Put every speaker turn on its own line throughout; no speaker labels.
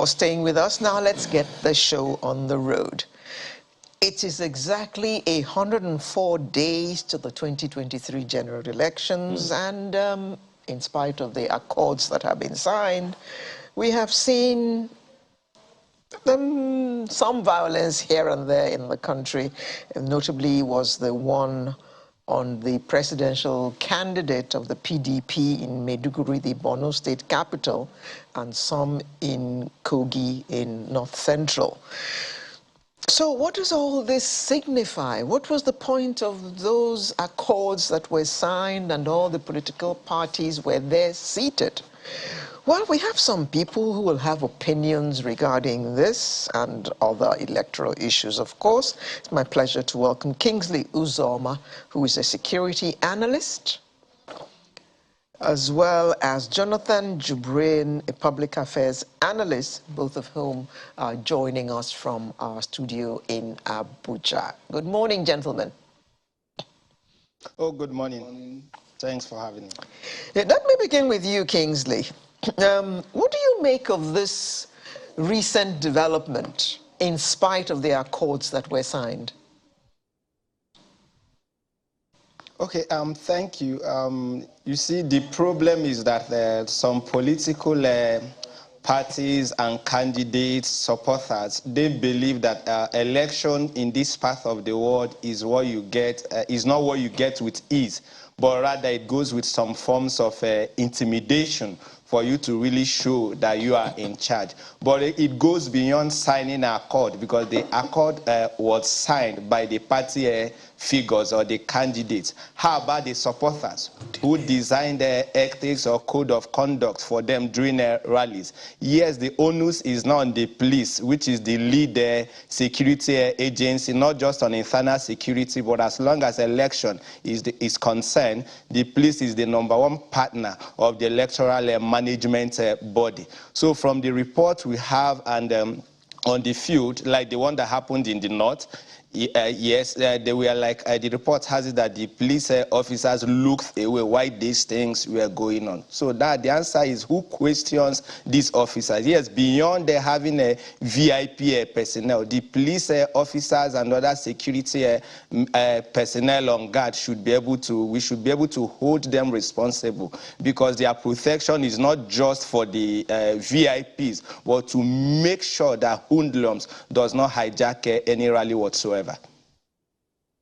for staying with us. Now let's get the show on the road. It is exactly 104 days to the 2023 general elections, and in spite of the accords that have been signed, we have seen some violence here and there in the country. Notably was the one on the presidential candidate of the PDP in Maiduguri, the Borno state capital, and some in Kogi in North Central. So what does all this signify? What was the point of those accords that were signed and all the political parties were there seated? Well, we have some people who will have opinions regarding this and other electoral issues, of course. It's my pleasure to welcome Kingsley Uzoma, who is a security analyst, as well as Jonathan Jubrin, a public affairs analyst, both of whom are joining us from our studio in Abuja. Good morning, gentlemen.
Oh, good morning. Thanks for having me.
Let me begin with you, Kingsley. What do you make of this recent development in spite of the accords that were signed?
Okay, thank you. You see, the problem is that some political parties and candidates, supporters, they believe that election in this part of the world is what you get, is not what you get with ease, but rather it goes with some forms of intimidation for you to really show that you are in charge. But it goes beyond signing an accord, because the accord was signed by the party figures or the candidates. How about the supporters who designed the ethics or code of conduct for them during rallies? Yes, the onus is not on the police, which is the lead security agency, not just on internal security, but as long as election is concerned, the police is the #1 partner of the electoral management body. So from the report we have and on the field, like the one that happened in the north, yes, they were like, the report has it that the police officers looked away while these things were going on. So that the answer is, who questions these officers? Yes, beyond having a VIP personnel, the police officers and other security personnel on guard should be able to, we should be able to hold them responsible, because their protection is not just for the VIPs, but to make sure that hoodlums does not hijack any rally whatsoever.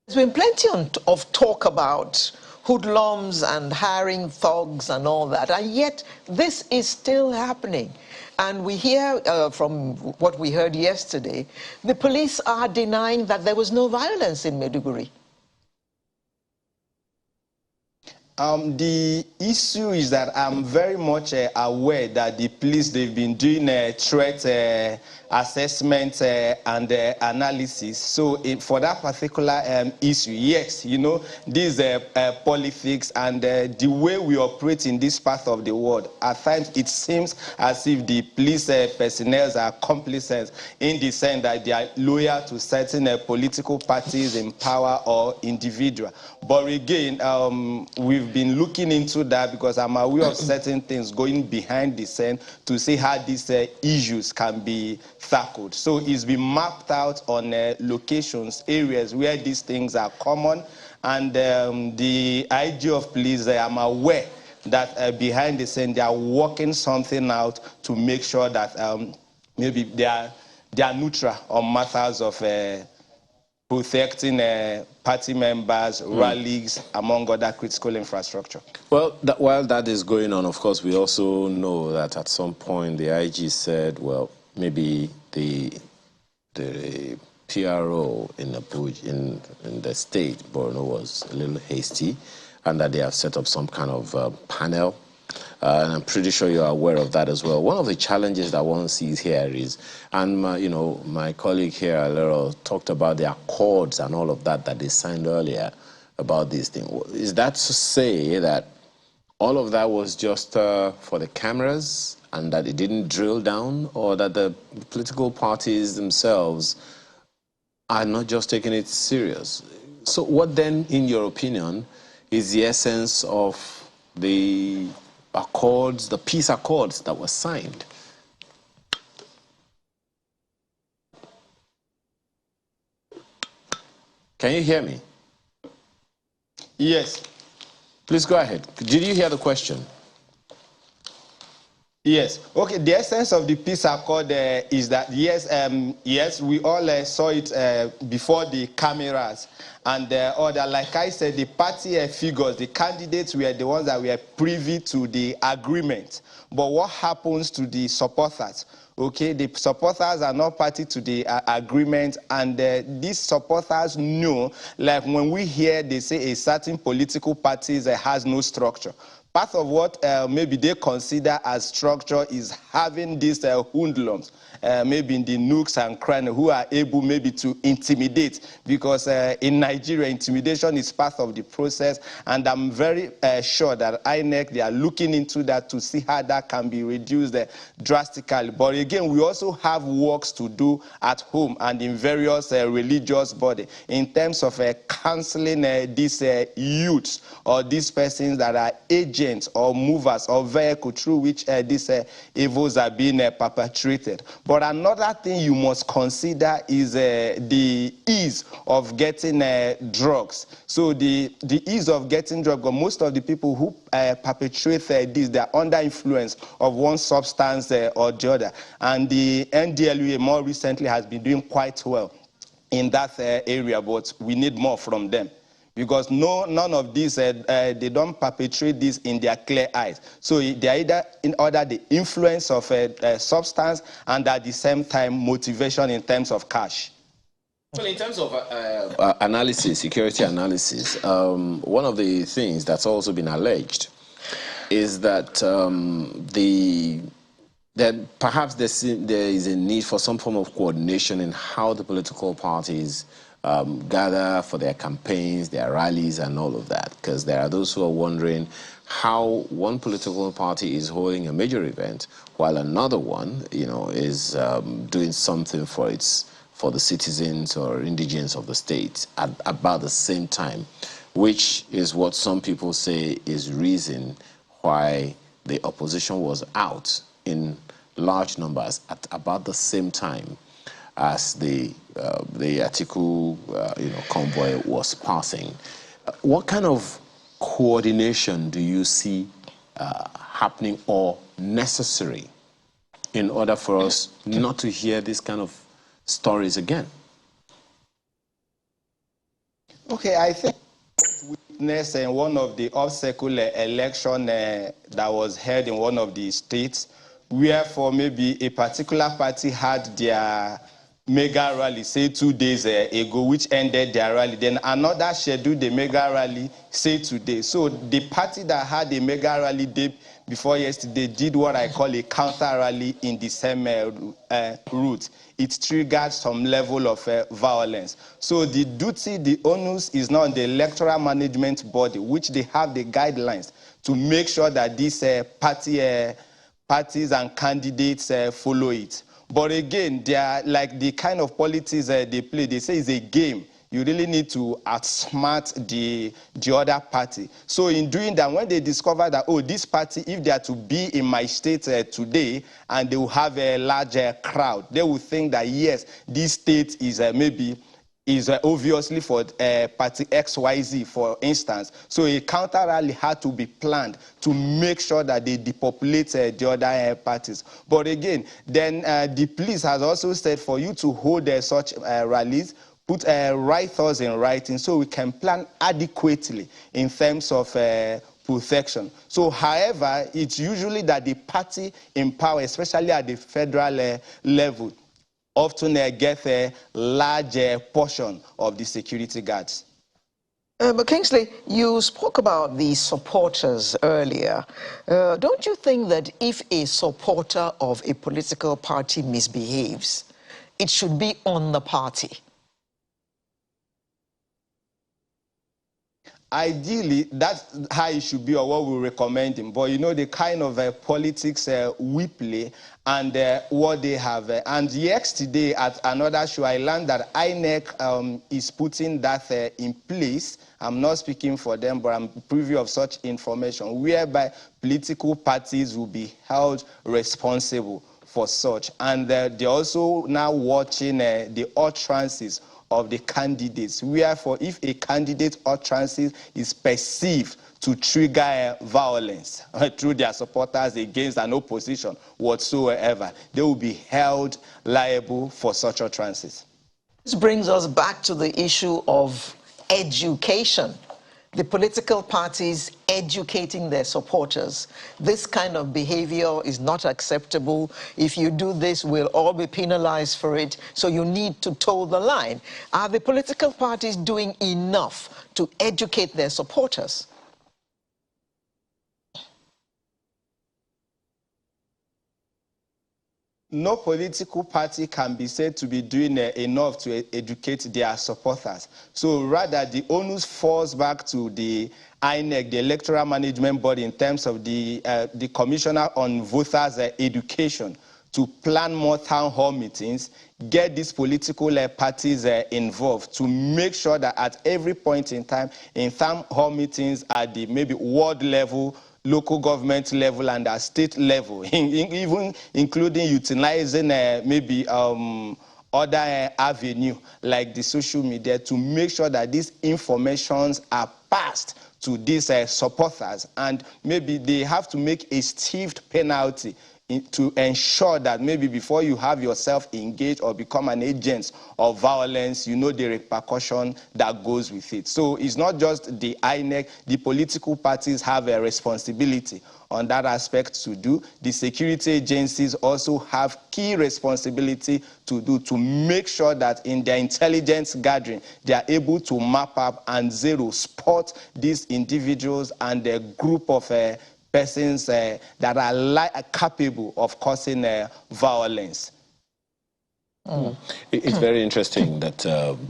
There's been plenty of talk about hoodlums and hiring thugs and all that, and yet this is still happening. And we hear from what we heard yesterday, the police are denying that there was no violence in Maiduguri.
The issue is that I'm very much aware that the police, they've been doing threat assessment and analysis. So for that particular issue, yes, you know, this politics and the way we operate in this part of the world, at times it seems as if the police personnel are complicit in the sense that they are loyal to certain political parties in power or individual. But again, we've been looking into that because I'm aware of certain things going behind the scene to see how these issues can be tackled. So it's been mapped out on locations, areas where these things are common, and the IG of police, I'm aware that behind the scene they are working something out to make sure that maybe they are neutral on matters of protecting party members, rallies, among other critical infrastructure.
Well, while that is going on, of course, we also know that at some point the IG said, well, maybe the PRO in Abuja, in the state, Borno, was a little hasty, and that they have set up some kind of panel. And I'm pretty sure you're aware of that as well. One of the challenges that one sees here is, and my colleague here, Alero, talked about the accords and all of that they signed earlier about these things. Is that to say that all of that was just for the cameras and that it didn't drill down, or that the political parties themselves are not just taking it serious? So what then, in your opinion, is the essence of the accords, the peace accords that were signed? Can you hear me?
Yes.
Please go ahead. Did you hear the question?
Yes. Okay. The essence of the peace accord is that yes, we all saw it before the cameras, and other. Like I said, the party figures, the candidates were the ones that were privy to the agreement. But what happens to the supporters? Okay, the supporters are not party to the agreement, and these supporters know, like when we hear they say a certain political party has no structure. Part of what maybe they consider as structure is having these hoodlums, maybe in the nooks and crannies, who are able maybe to intimidate, because in Nigeria, intimidation is part of the process, and I'm very sure that INEC, they are looking into that to see how that can be reduced drastically. But again, we also have works to do at home and in various religious bodies in terms of counseling these youths or these persons that are agents or movers or vehicle through which these evils are being perpetrated. But another thing you must consider is the ease of getting drugs. So the ease of getting drugs, most of the people who perpetrate this, they are under influence of one substance or the other. And the NDLEA more recently has been doing quite well in that area, but we need more from them. Because none of these, they don't perpetrate this in their clear eyes. So they are either in order the influence of a substance and at the same time motivation in terms of cash.
Well, in terms of analysis, security analysis, one of the things that's also been alleged is that that perhaps there is a need for some form of coordination in how the political parties gather for their campaigns, their rallies, and all of that. Because there are those who are wondering how one political party is holding a major event while another one, you know, is doing something for the citizens or indigents of the state at about the same time, which is what some people say is reason why the opposition was out in large numbers at about the same time as the Atiku convoy was passing. What kind of coordination do you see happening or necessary in order for us not to hear this kind of stories again?
Okay, I think witness in one of the off-cycle election that was held in one of the states, where for maybe a particular party had their mega rally, say 2 days ago, which ended their rally. Then another scheduled the mega rally, say today. So the party that had a mega rally day before yesterday did what I call a counter rally in the same route. It triggered some level of violence. So the duty, the onus is now on the electoral management body, which they have the guidelines to make sure that these parties and candidates follow it. But again, they are like the kind of politics they play. They say it's a game. You really need to outsmart the other party. So in doing that, when they discover that, oh, this party, if they are to be in my state today and they will have a larger crowd, they will think that, yes, this state is obviously for party XYZ, for instance. So a counter rally had to be planned to make sure that they depopulate the other parties. But again, then the police has also said for you to hold such rallies, put write thoughts in writing so we can plan adequately in terms of protection. So, however, it's usually that the party in power, especially at the federal level, often get a large portion of the security guards.
But Kingsley, you spoke about the supporters earlier. Don't you think that if a supporter of a political party misbehaves, it should be on the party?
Ideally, that's how it should be or what we recommend him. But you know, the kind of politics we play and what they have. And yesterday at another show, I learned that INEC is putting that in place. I'm not speaking for them, but I'm privy of such information, whereby political parties will be held responsible for such. And they're also now watching the utterances of the candidates. Wherefore, if a candidate utterances is perceived to trigger violence through their supporters against an opposition whatsoever, they will be held liable for such utterances.
This brings us back to the issue of education. The political parties educating their supporters. This kind of behavior is not acceptable. If you do this, we'll all be penalized for it. So you need to toe the line. Are the political parties doing enough to educate their supporters?
No political party can be said to be doing enough to educate their supporters. So rather, the onus falls back to the INEC, the Electoral Management Board, in terms of the Commissioner on Voters' Education, to plan more town hall meetings, get these political parties involved, to make sure that at every point in time, in town hall meetings at the maybe ward level, local government level, and at state level, even including utilizing maybe other avenue like the social media, to make sure that these informations are passed to these supporters, and maybe they have to make a stiff penalty to ensure that maybe before you have yourself engaged or become an agent of violence, you know the repercussion that goes with it. So it's not just the INEC, the political parties have a responsibility on that aspect to do. The security agencies also have key responsibility to do, to make sure that in their intelligence gathering, they are able to map up and spot these individuals and the group of persons that are capable of causing violence.
It's very interesting that,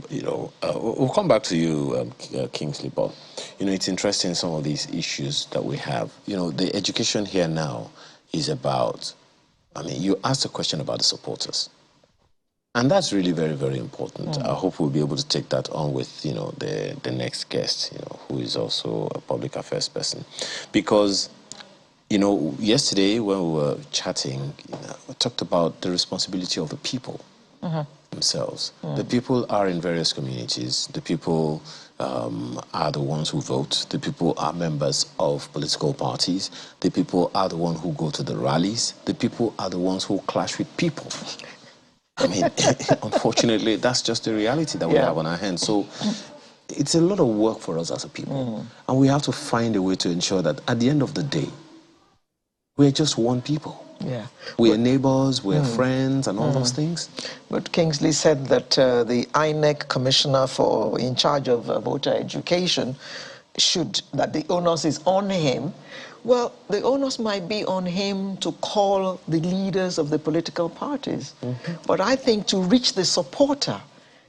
we'll come back to you, Kingsley, but, it's interesting some of these issues that we have. The education here now is about, you asked a question about the supporters. And that's really very, very important. I hope we'll be able to take that on with, the next guest, who is also a public affairs person. Because yesterday when we were chatting, we talked about the responsibility of the people themselves. The people are in various communities. The people are the ones who vote. The people are members of political parties. The people are the ones who go to the rallies. The people are the ones who clash with people. Unfortunately, that's just the reality that we have on our hands. So it's a lot of work for us as a people. And we have to find a way to ensure that at the end of the day, we're just one people.
Yeah.
We're neighbors, we're friends, and all those things.
But Kingsley said that the INEC commissioner in charge of voter education that the onus is on him. Well, the onus might be on him to call the leaders of the political parties. But I think to reach the supporter,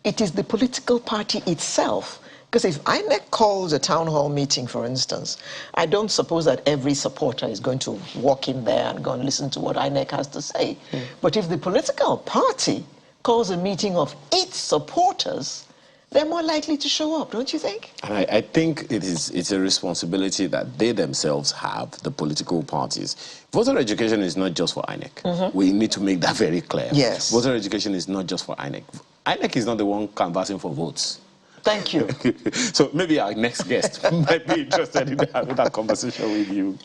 it is the political party itself. Because if INEC calls a town hall meeting, for instance, I don't suppose that every supporter is going to walk in there and go and listen to what INEC has to say. But if the political party calls a meeting of its supporters, they're more likely to show up, don't you think?
And I think it's a responsibility that they themselves have, the political parties. Voter education is not just for INEC. We need to make that very clear.
Yes.
Voter education is not just for INEC. INEC is not the one canvassing for votes.
Thank you.
So maybe our next guest might be interested in having that conversation with you.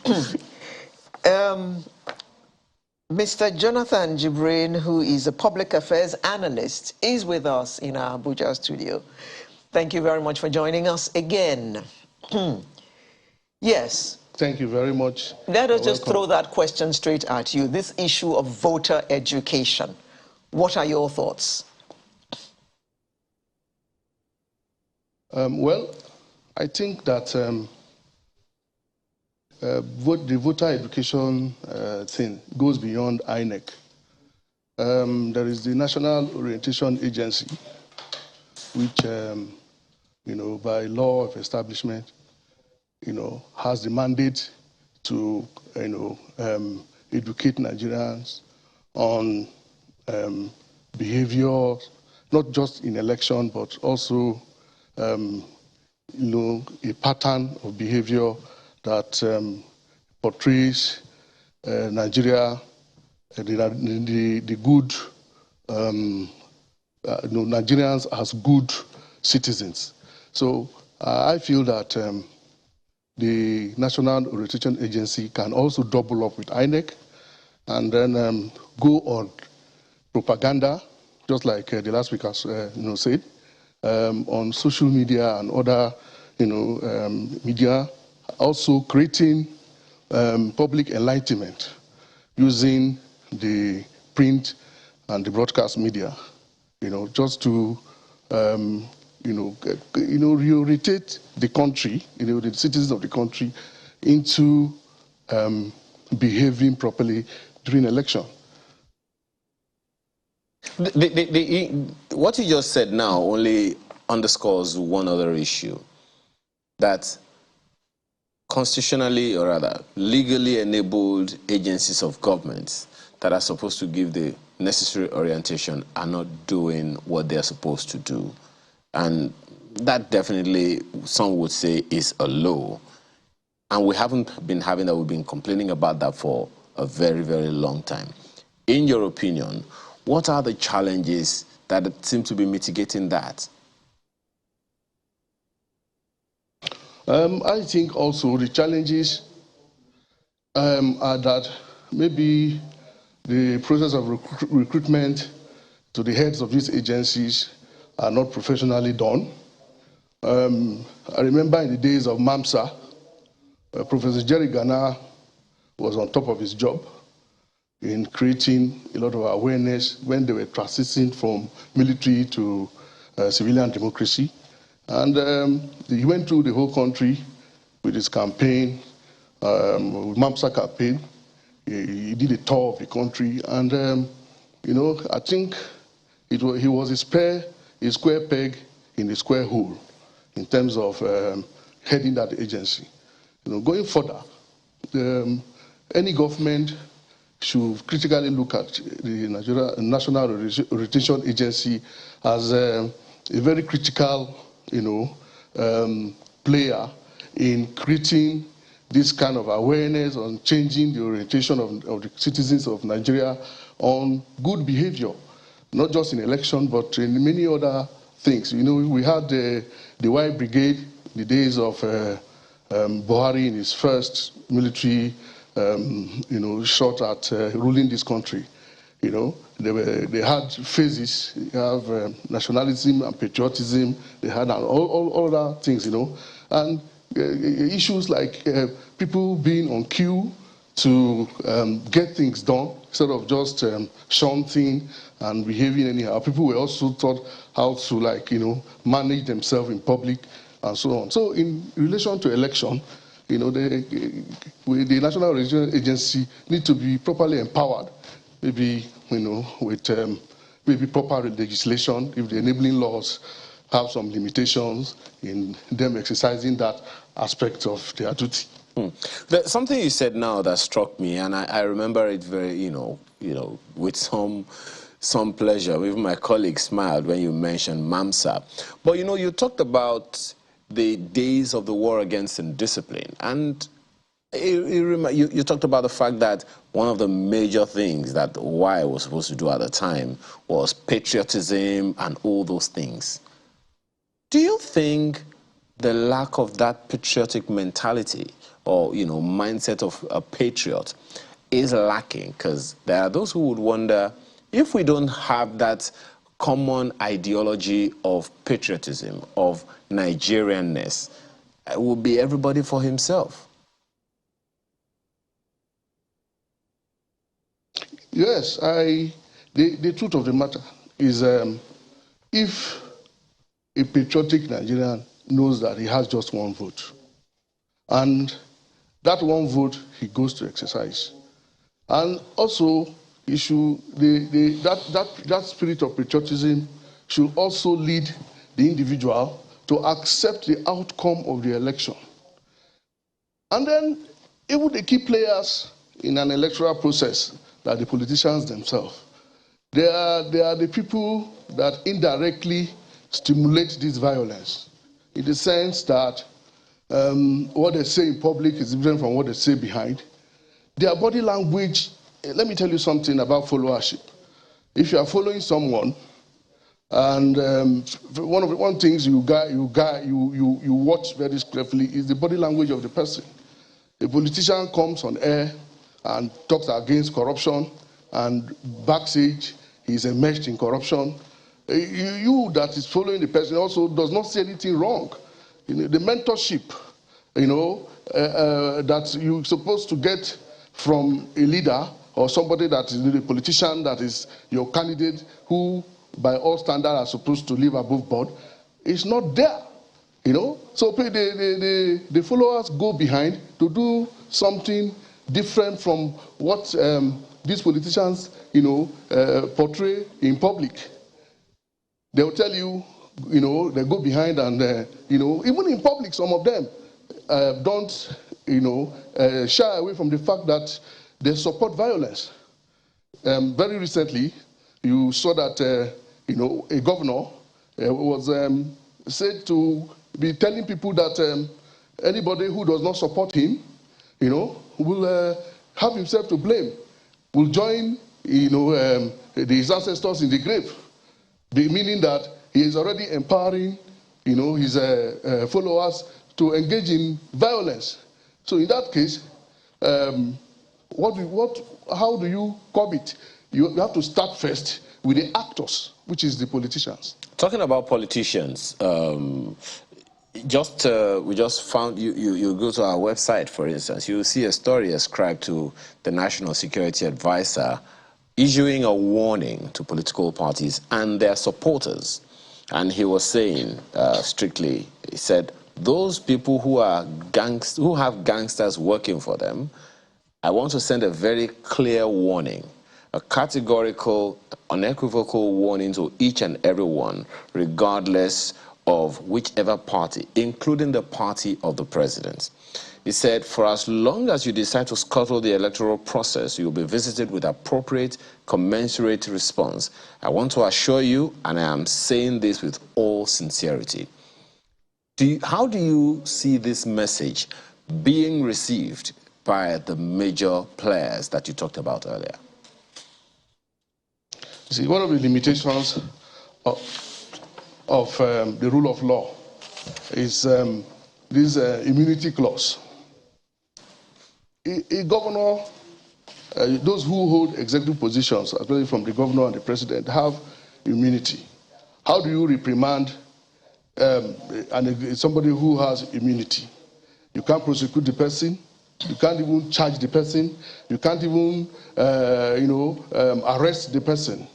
Mr. Jonathan Jibrin, who is a public affairs analyst, is with us in our Abuja studio. Thank you very much for joining us again. Yes.
Thank you very much.
Let us just throw that question straight at you. This issue of voter education. What are your thoughts?
Well, I think that the voter education thing goes beyond INEC. There is the National Orientation Agency, which, by law of establishment, has the mandate to, educate Nigerians on behavior, not just in election, but also a pattern of behavior that portrays Nigeria, the good Nigerians as good citizens. So I feel that the National Orientation Agency can also double up with INEC and then go on propaganda, just like the last speaker said, on social media and other media, also creating public enlightenment using the print and the broadcast media, just to reorientate the country, the citizens of the country into behaving properly during election.
What you just said now only underscores one other issue, that constitutionally, or rather legally enabled agencies of government that are supposed to give the necessary orientation are not doing what they're supposed to do. And that definitely, some would say, is a low. And we haven't been having that. We've been complaining about that for a very, very long time. In your opinion, what are the challenges that seem to be mitigating that?
I think also the challenges are that maybe the process of recruitment to the heads of these agencies are not professionally done. I remember in the days of MAMSA, Professor Jerry Gana was on top of his job in creating a lot of awareness when they were transitioning from military to civilian democracy. And he went through the whole country with his campaign, with MAMSA campaign. He did a tour of the country, and I think he was a square peg in a square hole in terms of heading that agency. Going further, any government should critically look at the National Orientation Agency as a very critical, player in creating this kind of awareness on changing the orientation of the citizens of Nigeria on good behavior, not just in election, but in many other things. We had the Y Brigade, the days of Buhari in his first military, shot at ruling this country. They had phases. You have nationalism and patriotism. They had all other things, and issues like people being on queue to get things done instead of just shunting and behaving anyhow. People were also taught how to manage themselves in public and so on. So in relation to election, the National Orientation Agency need to be properly empowered, maybe with maybe proper legislation, if the enabling laws have some limitations in them exercising that aspect of their duty.
There's something you said now that struck me, and I remember it very, with some pleasure. Even my colleague smiled when you mentioned MAMSA. But you talked about the days of the war against indiscipline, and you talked about the fact that one of the major things that Y was supposed to do at the time was patriotism and all those things. Do you think the lack of that patriotic mentality or, mindset of a patriot is lacking? Because there are those who would wonder, if we don't have that common ideology of patriotism, of Nigerianness, it will be everybody for himself.
Yes, the truth of the matter is if a patriotic Nigerian knows that he has just one vote, and that one vote he goes to exercise, and also he should, that spirit of patriotism should also lead the individual to accept the outcome of the election. And then even the key players in an electoral process, that the politicians themselves, they are the people that indirectly stimulate this violence, in the sense that what they say in public is different from what they say behind. Their body language, let me tell you something about followership. If you are following someone And one things you watch very carefully is the body language of the person. A politician comes on air and talks against corruption, and backstage he's enmeshed in corruption. You that is following the person also does not see anything wrong. You know, the mentorship, that you're supposed to get from a leader or somebody that is a politician that is your candidate who by all standards are supposed to live above board, is not there. So the followers go behind to do something different from what these politicians, portray in public. They'll tell you, they go behind and, even in public, some of them don't, shy away from the fact that they support violence. Very recently, you saw that, a governor was said to be telling people that anybody who does not support him, will have himself to blame, will join, his ancestors in the grave, meaning that he is already empowering, his followers to engage in violence. So in that case, how do you curb it? You have to start first with the actors, which is the politicians.
Talking about politicians, we just found, you go to our website, for instance, you see a story ascribed to the National Security Advisor issuing a warning to political parties and their supporters. And he was saying, strictly, he said, those people who have gangsters working for them, I want to send a very clear warning, a categorical, unequivocal warning to each and every one, regardless of whichever party, including the party of the president. He said, for as long as you decide to scuttle the electoral process, you'll be visited with appropriate, commensurate response. I want to assure you, and I am saying this with all sincerity, how do you see this message being received by the major players that you talked about earlier?
See, one of the limitations of the rule of law is this immunity clause. A governor, those who hold executive positions, especially from the governor and the president, have immunity. How do you reprimand somebody who has immunity? You can't prosecute the person. You can't even charge the person. You can't even, arrest the person.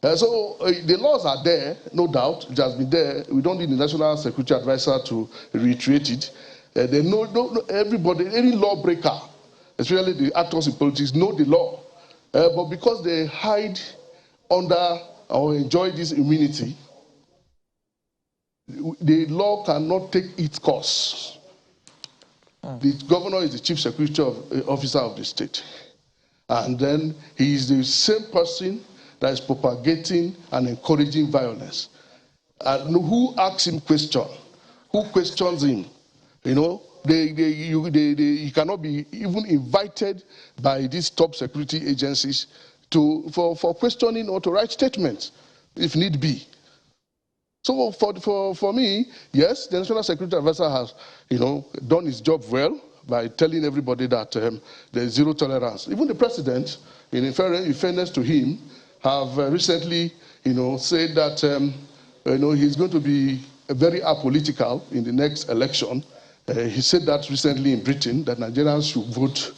So the laws are there, no doubt. It has been there. We don't need the National Security Advisor to reiterate it. Everybody, any lawbreaker, especially the actors in politics, know the law. But because they hide under or enjoy this immunity, the law cannot take its course. The governor is the chief security officer of the state. And then he is the same person that is propagating and encouraging violence. And who asks him question? Who questions him? He cannot be even invited by these top security agencies for questioning or to write statements, if need be. So for me, yes, the National Security Advisor has, done his job well by telling everybody that there is zero tolerance. Even the president, in fairness to him, have recently, said that, he's going to be very apolitical in the next election. He said that recently in Britain, that Nigerians should vote,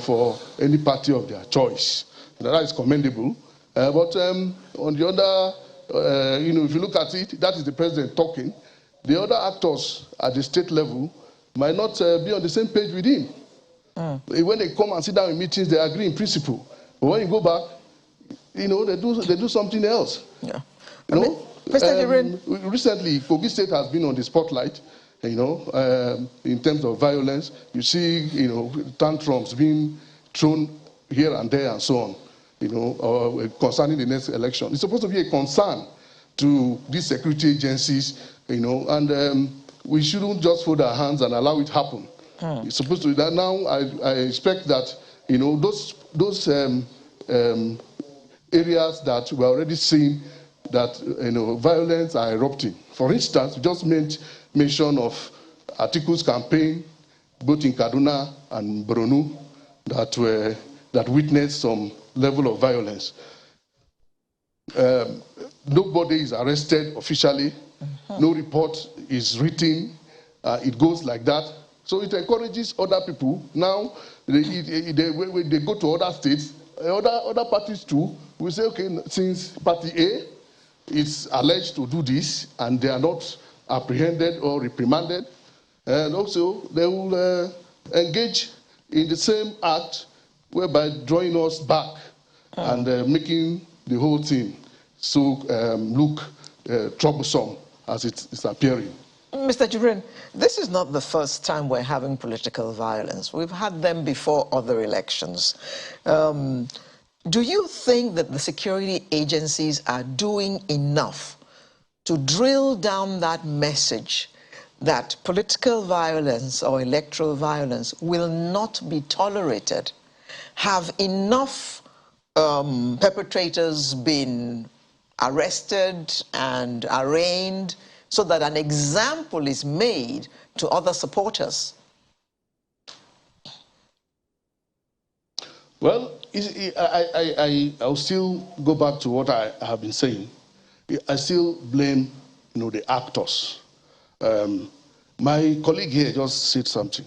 for any party of their choice. That is commendable. But on the other, if you look at it, that is the president talking. The other actors at the state level might not be on the same page with him. When they come and sit down in meetings, they agree in principle. But when you go back, they do something else. Yeah. Recently, Kogi State has been on the spotlight, in terms of violence. You see, tantrums being thrown here and there and so on, concerning the next election. It's supposed to be a concern to these security agencies, and we shouldn't just fold our hands and allow it happen. It's supposed to be that now. I expect that, those areas that we're already seeing that violence are erupting. For instance, we just made mention of Atiku's campaign, both in Kaduna and Borno, that witnessed some level of violence. Nobody is arrested officially. No report is written. It goes like that. So it encourages other people. Now, when they go to other states, other parties too, we say, okay, since party A is alleged to do this and they are not apprehended or reprimanded, and also they will engage in the same act, whereby drawing us back and making the whole thing so look troublesome as it's appearing.
Mr. Jibrin, this is not the first time we're having political violence. We've had them before other elections. Do you think that the security agencies are doing enough to drill down that message that political violence or electoral violence will not be tolerated? Have enough perpetrators been arrested and arraigned so that an example is made to other supporters?
Well, I'll still go back to what I have been saying. I still blame, the actors. My colleague here just said something.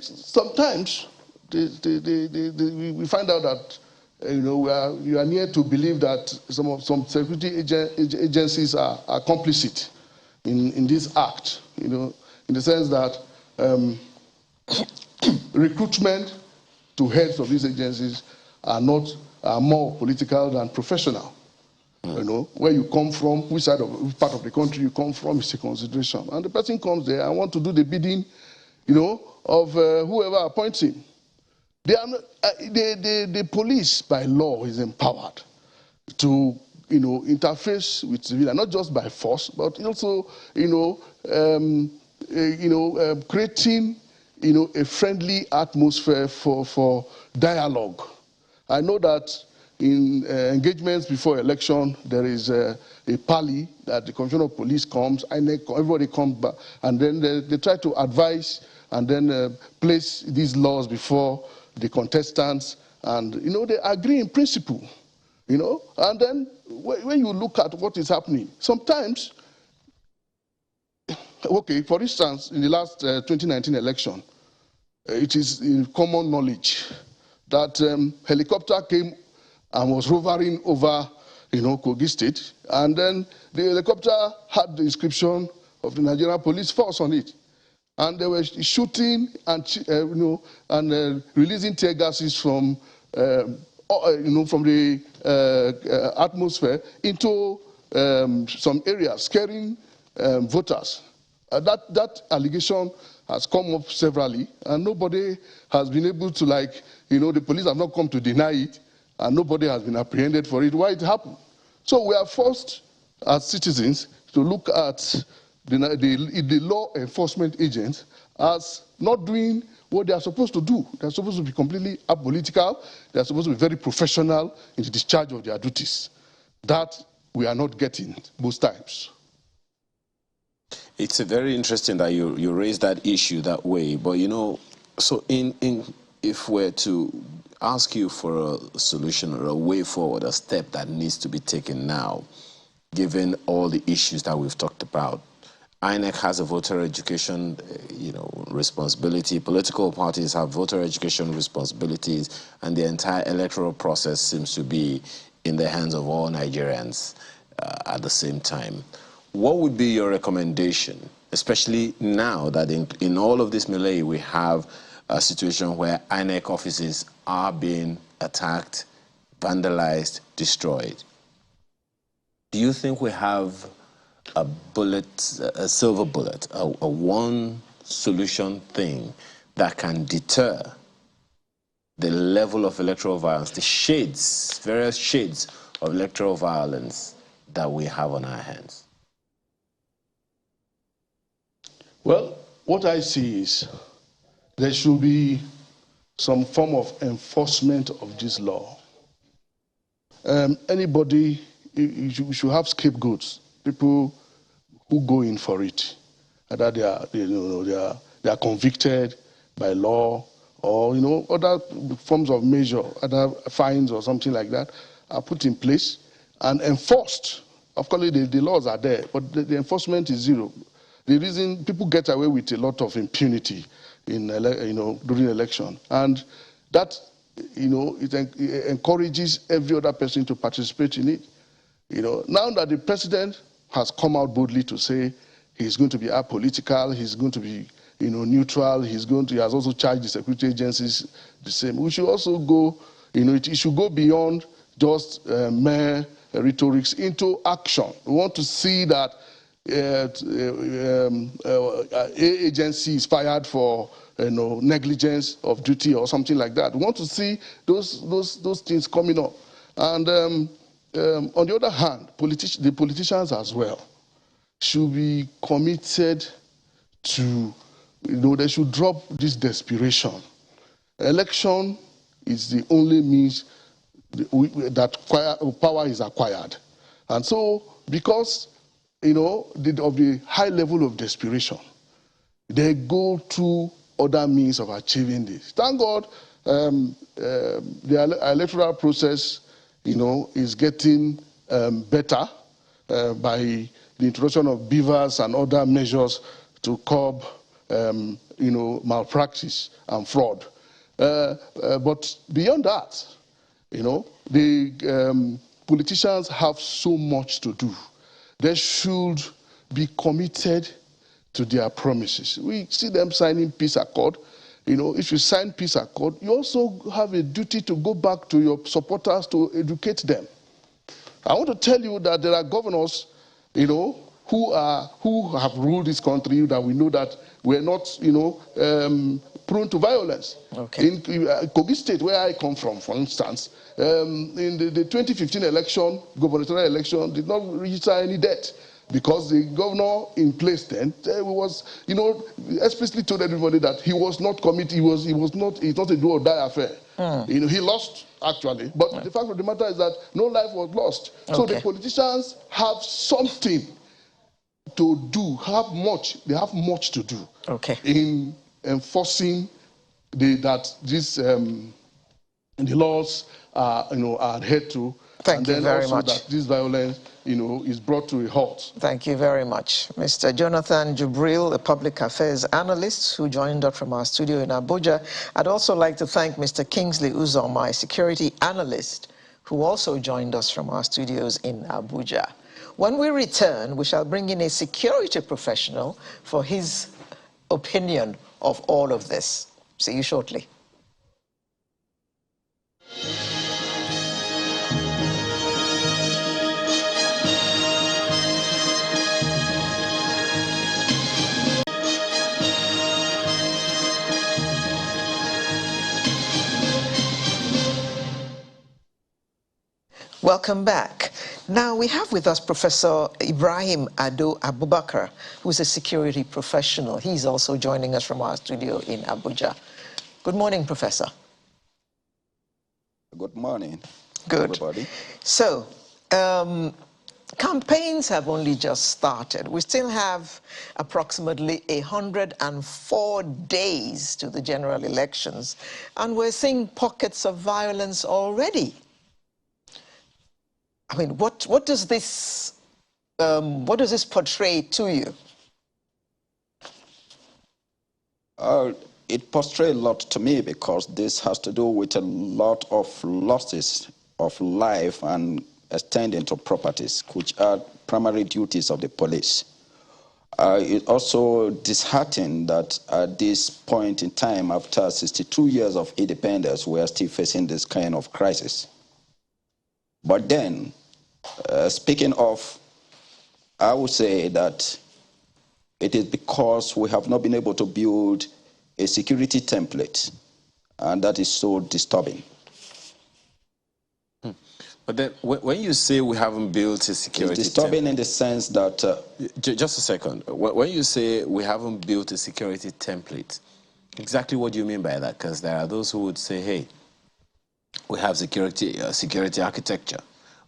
Sometimes we find out that you are near to believe that some security agencies are complicit in this act. In the sense that recruitment to heads of these agencies are more political than professional. Where you come from, which part of the country you come from is a consideration. And the person comes there and want to do the bidding, of whoever appoints him. The police, by law, is empowered to, interface with civilians, not just by force, but also, creating, a friendly atmosphere for dialogue. I know that in engagements before election, there is a pally that the Commissioner of Police comes, everybody comes back, and then they try to advise and then place these laws before the contestants, and they agree in principle, and then when you look at what is happening, sometimes, okay, for instance, in the last 2019 election, it is in common knowledge that helicopter came and was hovering over, Kogi State, and then the helicopter had the inscription of the Nigerian Police Force on it. And they were shooting and releasing tear gases from the atmosphere into some areas, scaring voters. That allegation has come up severally, and nobody has been able to, the police have not come to deny it, and nobody has been apprehended for it. Why it happened? So we are forced as citizens to look at the law enforcement agents as not doing what they are supposed to do. They are supposed to be completely apolitical. They are supposed to be very professional in the discharge of their duties. That we are not getting most times.
It's very interesting that you raise that issue that way. But, so if we're to ask you for a solution or a way forward, a step that needs to be taken now, given all the issues that we've talked about, INEC has a voter education, responsibility. Political parties have voter education responsibilities, and the entire electoral process seems to be in the hands of all Nigerians at the same time. What would be your recommendation, especially now that in all of this melee we have a situation where INEC offices are being attacked, vandalized, destroyed? Do you think we have a silver bullet, a one solution thing that can deter the level of electoral violence, the various shades of electoral violence that we have on our hands?
Well, what I see is there should be some form of enforcement of this law. Anybody we should have scapegoats, people who go in for it, either they are convicted by law or other forms of measure, other fines or something like that are put in place and enforced. Of course, the laws are there, but the enforcement is zero. The reason people get away with a lot of impunity in during election, and that it encourages every other person to participate in it. Now that the president has come out boldly to say he's going to be apolitical, he's going to be neutral, he has also charged the security agencies the same. We should also go, it should go beyond just mere rhetorics into action. We want to see that agency is fired for negligence of duty or something like that. We want to see those things coming up. And on the other hand, the politicians as well should be committed to, they should drop this desperation. Election is the only means that power is acquired. And so, because of the high level of desperation, they go to other means of achieving this. Thank God the electoral process, is getting better by the introduction of beavers and other measures to curb, malpractice and fraud. But beyond that, the politicians have so much to do. They should be committed to their promises. We see them signing peace accord. If you sign peace accord, you also have a duty to go back to your supporters to educate them. I want to tell you that there are governors, who have ruled this country that we know that we're not, prone to violence.
Okay.
In Kogi State, where I come from, for instance, in the 2015 election, gubernatorial election, did not register any death because the governor in place then was, explicitly told everybody that he was not committed. It's not a do or die affair. He lost actually, but the fact of the matter is that no life was lost. Okay. So the politicians have something to do. They have much to do.
Okay.
In enforcing that the laws are adhered to.
Thank you very much.
That this violence, is brought to a halt.
Thank you very much. Mr. Jonathan Jubril, a public affairs analyst who joined us from our studio in Abuja. I'd also like to thank Mr. Kingsley Uzoma, a security analyst who also joined us from our studios in Abuja. When we return, we shall bring in a security professional for his opinion of all of this. See you shortly. Welcome back. Now we have with us Professor Ibrahim Ado Abubakar, who's a security professional. He's also joining us from our studio in Abuja. Good morning, Professor.
Good morning,
Good.
everybody.
So, campaigns have only just started. We still have approximately 104 days to the general elections, and we're seeing pockets of violence already. I mean, what does this portray to you?
It portrays a lot to me because this has to do with a lot of losses of life and extending to properties, which are primary duties of the police. It's also disheartening that at this point in time, after 62 years of independence, we are still facing this kind of crisis. But then, speaking of, I would say that it is because we have not been able to build a security template, and that is so disturbing.
But then, when you say we haven't built a security
it's disturbing
template,
in the sense that...
just a second. When you say we haven't built a security template, exactly what do you mean by that? Because there are those who would say, hey, we have security architecture.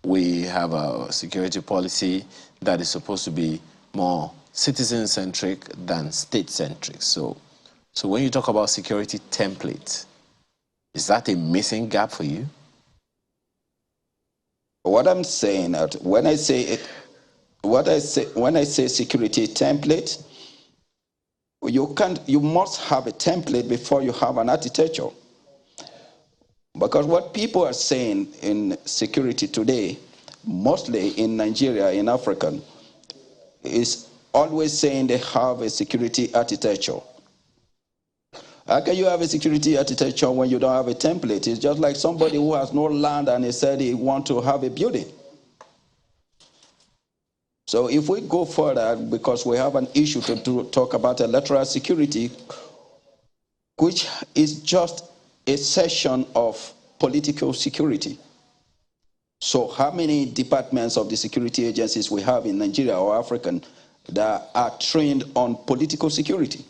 We have a security policy that is supposed to be more citizen-centric than state-centric. So when you talk about security template, is that a missing gap for you?
What I'm saying, when I say security template, you must have a template before you have an architecture. Because what people are saying in security today, mostly in Nigeria, in Africa, is always saying they have a security architecture. How can you have a security architecture when you don't have a template? It's just like somebody who has no land and he said he wants to have a building. So if we go further, because we have an issue to talk about electoral security, which is just a section of political security. So how many departments of the security agencies we have in Nigeria or African that are trained on political security?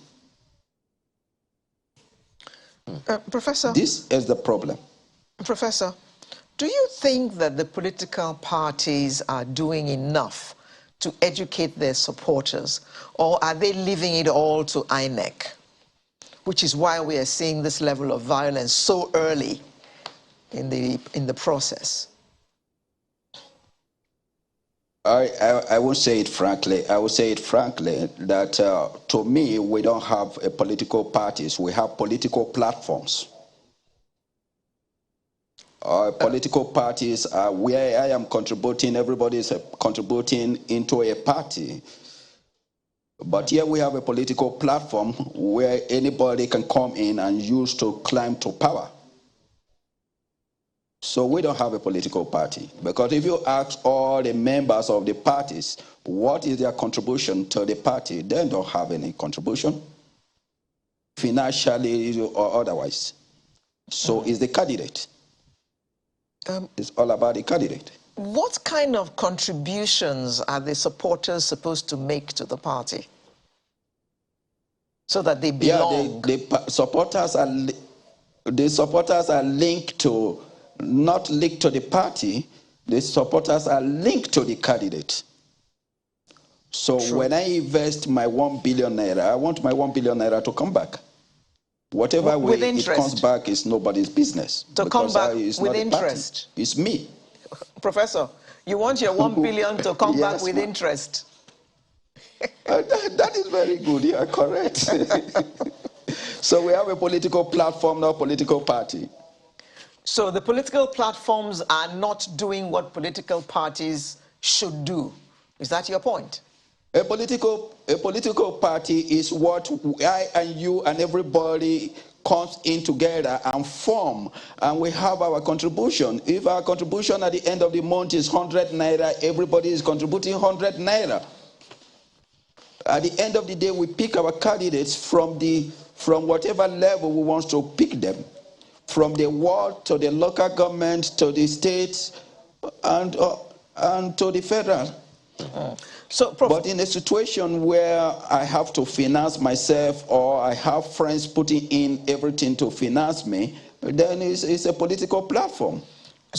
Professor?
This is the problem.
Professor, do you think that the political parties are doing enough to educate their supporters, or are they leaving it all to INEC? Which is why we are seeing this level of violence so early in the process.
I will say it frankly. I will say it frankly that to me, we don't have a political parties. We have political platforms. Political parties are where I am contributing. Everybody is contributing into a party. But here we have a political platform where anybody can come in and use to climb to power. So we don't have a political party. Because if you ask all the members of the parties, what is their contribution to the party, they don't have any contribution, financially or otherwise. So it's the candidate. It's all about the candidate.
What kind of contributions are the supporters supposed to make to the party so that they belong?
Yeah, the supporters are linked to, not linked to the party. The supporters are linked to the candidate. So when I invest my 1 billion naira, I want my 1 billion naira to come back. Whatever way it comes back is nobody's business.
To come back with interest.
It's me.
Professor, you want your 1 billion to come back with interest.
That is very good. Yeah, correct. So we have a political platform, not a political party.
So the political platforms are not doing what political parties should do. Is that your point?
A political party is what I and you and everybody comes in together and form, and we have our contribution. If our contribution at the end of the month is 100 naira, everybody is contributing 100 naira. At the end of the day, we pick our candidates from whatever level we want to pick them, from the ward to the local government to the state and to the federal. But in a situation where I have to finance myself or I have friends putting in everything to finance me, then it's a political platform.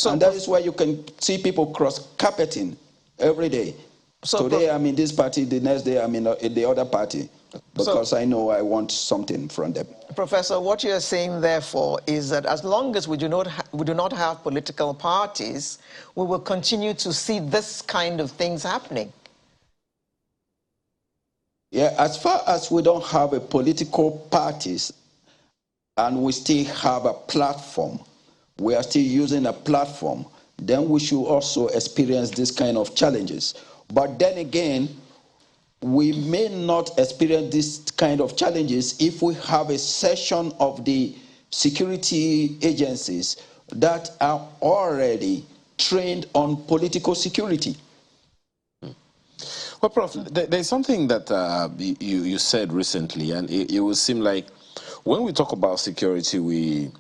And that is where you can see people cross-carpeting every day. Today I'm in this party, the next day I'm in the other party, because I know I want something from them.
Professor, what you're saying, therefore, is that as long as we do not have political parties, we will continue to see this kind of things happening.
Yeah, as far as we don't have a political parties and we still have a platform, we are still using a platform, then we should also experience this kind of challenges. But then again, we may not experience this kind of challenges if we have a section of the security agencies that are already trained on political security.
Well, Prof, there's something that you said recently, and it would seem like when we talk about security, when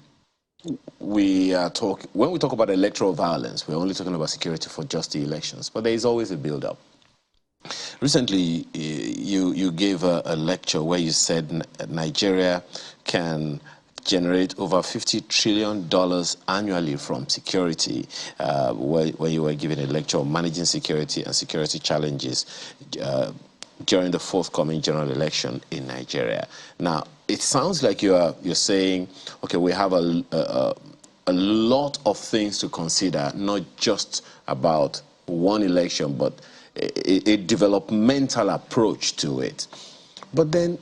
we talk about electoral violence, we're only talking about security for just the elections, but there is always a build-up. Recently, you gave a lecture where you said Nigeria can generate over $50 trillion annually from security, where you were giving a lecture on managing security and security challenges during the forthcoming general election in Nigeria. Now, it sounds like you're saying, okay, we have a lot of things to consider, not just about one election, but a developmental approach to it. But then,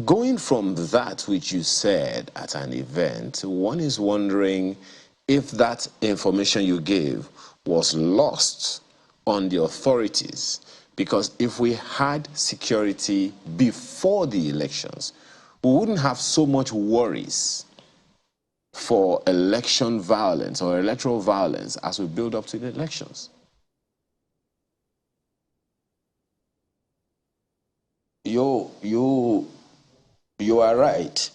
going from that which you said at an event, one is wondering if that information you gave was lost on the authorities. Because if we had security before the elections, we wouldn't have so much worries for election violence or electoral violence as we build up to the elections.
You are right.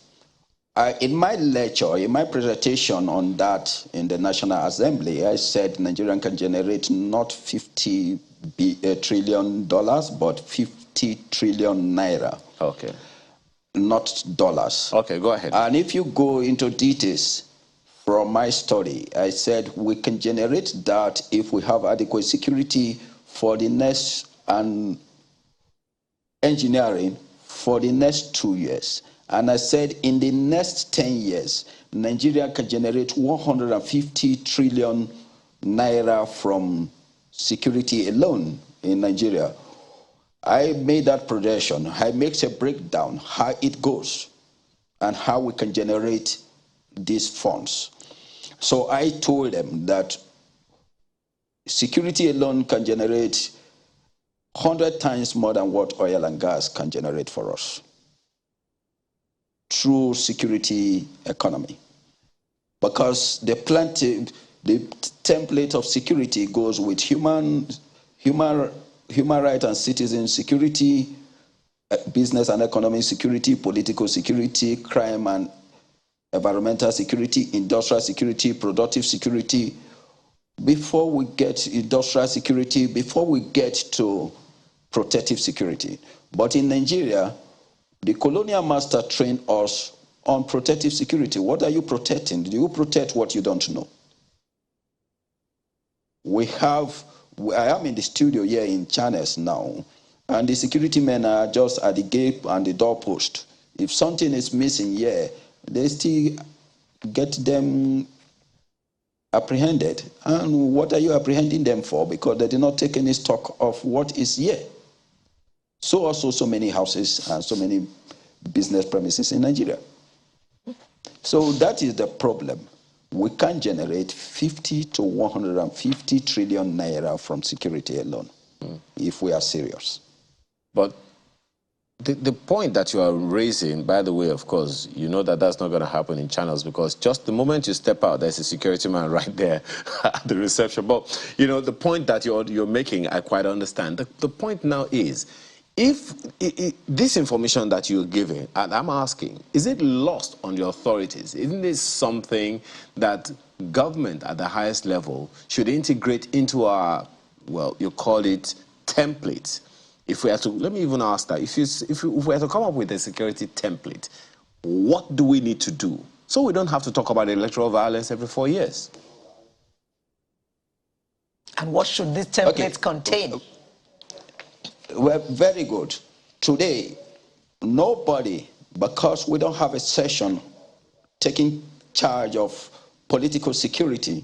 In my lecture, in my presentation on that in the National Assembly, I said Nigeria can generate not $50 trillion, but 50 trillion naira.
Okay.
Not dollars.
Okay, go ahead.
And if you go into details from my study, I said we can generate that if we have adequate security for the next and engineering for the next 2 years. And I said in the next 10 years, Nigeria can generate 150 trillion naira from security alone in Nigeria. I made that projection. I make a breakdown how it goes and how we can generate these funds. So I told them that security alone can generate 100 times more than what oil and gas can generate for us through security economy. Because the template of security goes with human right and citizen security, business and economic security, political security, crime and environmental security, industrial security, productive security. Before we get industrial security, before we get to protective security. But in Nigeria, the colonial master trained us on protective security. What are you protecting? Do you protect what you don't know? I am in the studio here in Channels now, and the security men are just at the gate and the doorpost. If something is missing here, they still get them apprehended. And what are you apprehending them for? Because they did not take any stock of what is here. So also so many houses and so many business premises in Nigeria. So that is the problem. We can generate 50 to 150 trillion naira from security alone, if we are serious.
But the point that you are raising, by the way, of course, you know that that's not going to happen in Channels, because just the moment you step out, there's a security man right there at the reception. But, you know, the point that you're making, I quite understand. The point now is, if this information that you're giving, and I'm asking, is it lost on the authorities? Isn't this something that government at the highest level should integrate into our, well, you call it template? If we have to, let me even ask that, if we have to come up with a security template, what do we need to do? So we don't have to talk about electoral violence every 4 years.
And what should this template contain?
Well, very good. Today, nobody, because we don't have a session taking charge of political security,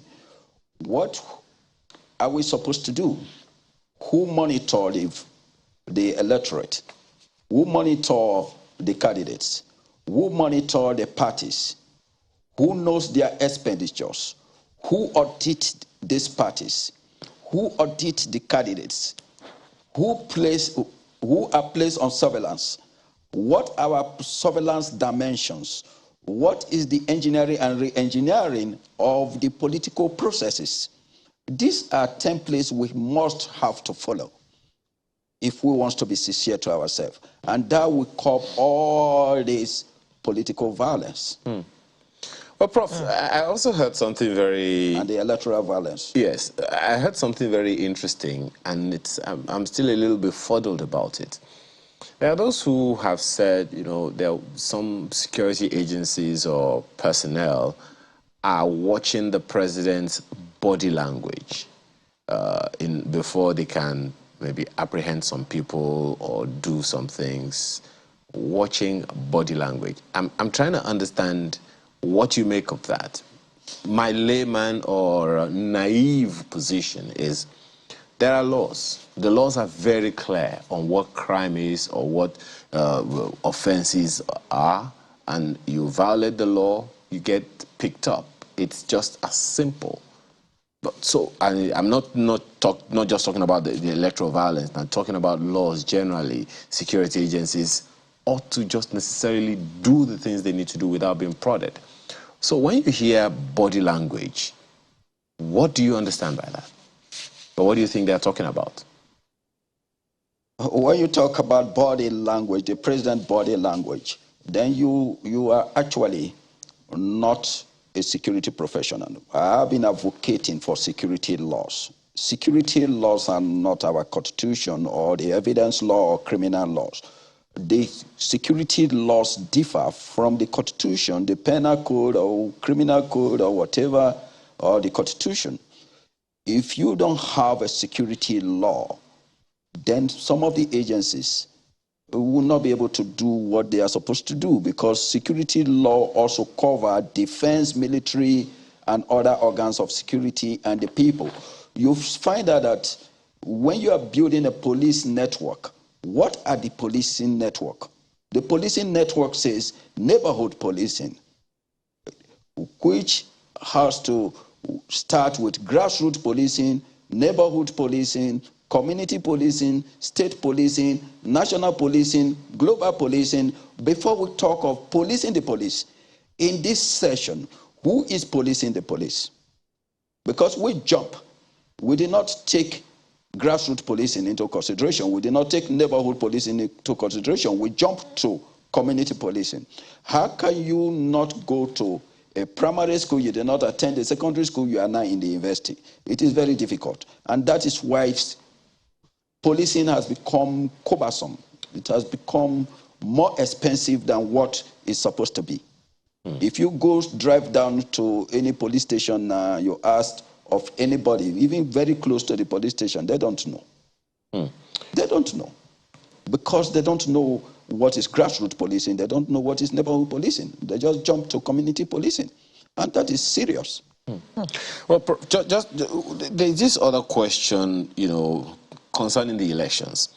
what are we supposed to do? Who monitor the electorate? Who monitor the candidates? Who monitor the parties? Who knows their expenditures? Who audit these parties? Who audit the candidates? Who are placed on surveillance? What are our surveillance dimensions? What is the engineering and re-engineering of the political processes? These are templates we must have to follow if we want to be sincere to ourselves. And that will curb all this political violence.
Well, Prof, I also heard something very...
And the electoral violence.
Yes, I heard something very interesting, and I'm still a little befuddled about it. There are those who have said, there are some security agencies or personnel are watching the president's body language before they can maybe apprehend some people or do some things, watching body language. I'm trying to understand what you make of that. My layman or naive position is there are laws. The laws are very clear on what crime is or what offenses are, and you violate the law, you get picked up. It's just as simple. But so I'm not just talking about the electoral violence. I'm talking about laws generally. Security agencies ought to just necessarily do the things they need to do without being prodded. So when you hear body language, what do you understand by that? But what do you think they're talking about?
When you talk about body language, the president's body language, then you are actually not a security professional. I have been advocating for security laws. Security laws are not our constitution or the evidence law or criminal laws. The security laws differ from the constitution, the penal code or criminal code or whatever, or the constitution. If you don't have a security law, then some of the agencies will not be able to do what they are supposed to do, because security law also cover defense, military, and other organs of security and the people. You find out that when you are building a police network, what are the policing network? The policing network says neighborhood policing, which has to start with grassroots policing, neighborhood policing, community policing, state policing, national policing, global policing, before we talk of policing the police. In this session, who is policing the police? Because we jump. We did not take grassroots policing into consideration. We did not take neighborhood policing into consideration. We jumped to community policing. How can you not go to a primary school, you did not attend a secondary school, you are now in the university? It is very difficult. And that is why policing has become cumbersome. It has become more expensive than what it's supposed to be. If you drive down to any police station, you ask of anybody, even very close to the police station, they don't know. They don't know. Because they don't know what is grassroots policing, they don't know what is neighborhood policing. They just jump to community policing. And that is serious.
Well, there's this other question, concerning the elections.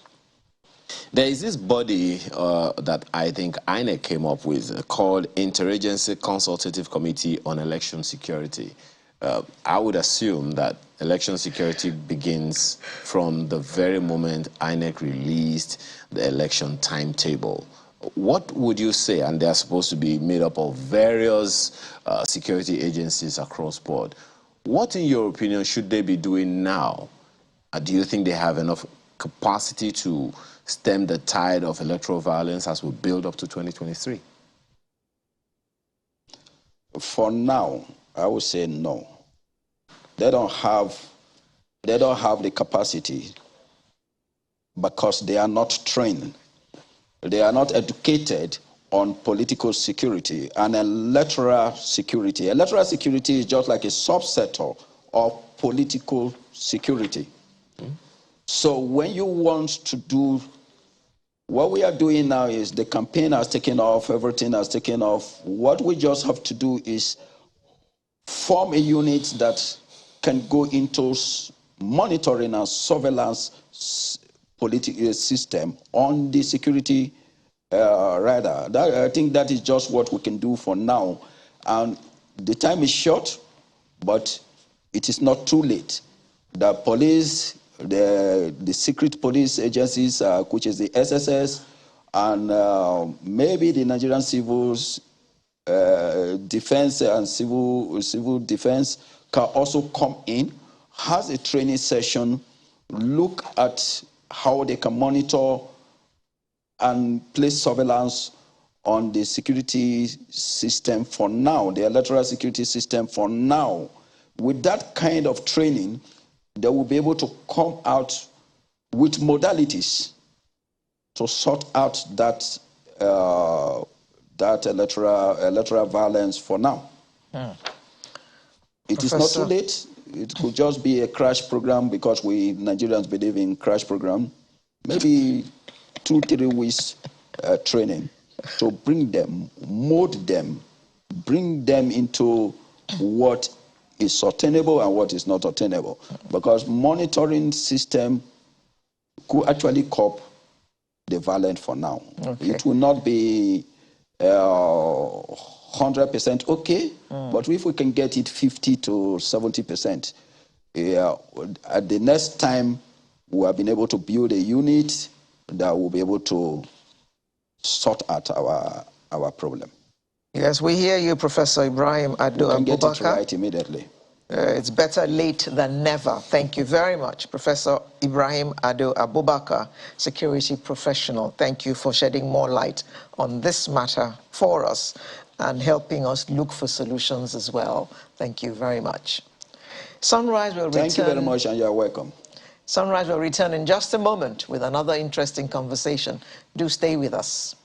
There is this body that I think INEC came up with called Interagency Consultative Committee on Election Security. I would assume that election security begins from the very moment INEC released the election timetable. What would you say? And they're supposed to be made up of various security agencies across board. What, in your opinion, should they be doing now? Do you think they have enough capacity to stem the tide of electoral violence as we build up to 2023?
For now, I would say no. They don't have the capacity because they are not trained. They are not educated on political security and electoral security. Electoral security is just like a subsector of political security. So when you want to do, what we are doing now is the campaign has taken off, everything has taken off. What we just have to do is form a unit that can go into monitoring and surveillance political system on the security radar. I think that is just what we can do for now. And the time is short, but it is not too late. The police, the secret police agencies, which is the SSS, and maybe the Nigerian Civil Defense and Civil Defense can also come in, has a training session, look at how they can monitor and place surveillance on the security system for now, the electoral security system for now. With that kind of training, they will be able to come out with modalities to sort out that that electoral violence for now. It is not too late. It could just be a crash program because we Nigerians believe in crash program. Maybe 2-3 weeks training to bring them, mold them, bring them into what is attainable and what is not attainable. Because monitoring system could actually cope the violence for now. Okay. It will not be 100% okay, but if we can get it 50 to 70%, at the next time we have been able to build a unit that will be able to sort out our problem.
Yes, we hear you, Professor Ibrahim Ado Abubakar.
We can get it right immediately.
It's better late than never. Thank you very much, Professor Ibrahim Ado Abubakar, security professional. Thank you for shedding more light on this matter for us and helping us look for solutions as well. Thank you very much. Sunrise will return.
Thank you very much, and you're welcome.
Sunrise will return in just a moment with another interesting conversation. Do stay with us.